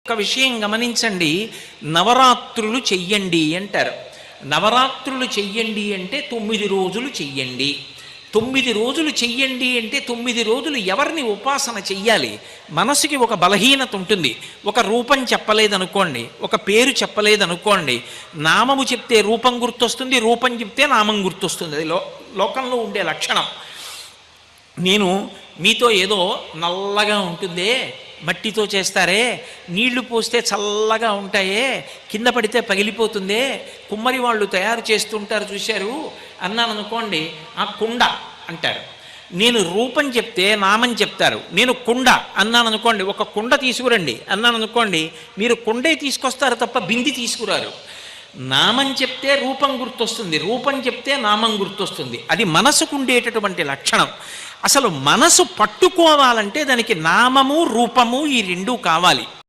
ఒక విషయం గమనించండి. నవరాత్రులు చెయ్యండి అంటారు. నవరాత్రులు చెయ్యండి అంటే 9 రోజులు చెయ్యండి. 9 రోజులు చెయ్యండి అంటే 9 రోజులు ఎవరిని ఉపాసన చెయ్యాలి? మనసుకి ఒక బలహీనత ఉంటుంది. ఒక రూపం చెప్పలేదనుకోండి, ఒక పేరు చెప్పలేదనుకోండి, నామము చెప్తే రూపం గుర్తొస్తుంది, రూపం చెప్తే నామం గుర్తొస్తుంది. అది లోకంలో ఉండే లక్షణం. నేను మీతో ఏదో నల్లగా ఉంటుందే, మట్టితో చేస్తారే, నీళ్లు పోస్తే చల్లగా ఉంటాయే, కింద పడితే పగిలిపోతుందే, కుమ్మరి వాళ్ళు తయారు చేస్తుంటారు చూశారు అన్నాను అనుకోండి, ఆ కుండ అంటారు. నేను రూపం చెప్తే నామం చెప్తారు. నేను కుండ అన్నాను అనుకోండి, ఒక కుండ తీసుకురండి అన్నాను అనుకోండి, మీరు కుండే తీసుకొస్తారు తప్ప బింది తీసుకురారు. నామం చెప్తే రూపం గుర్తొస్తుంది, రూపం చెప్తే నామం గుర్తొస్తుంది. అది మనసుకు ఉండేటటువంటి లక్షణం. అసలు మనసు పట్టుకోవాలంటే దానికి నామము రూపము ఈ రెండూ కావాలి.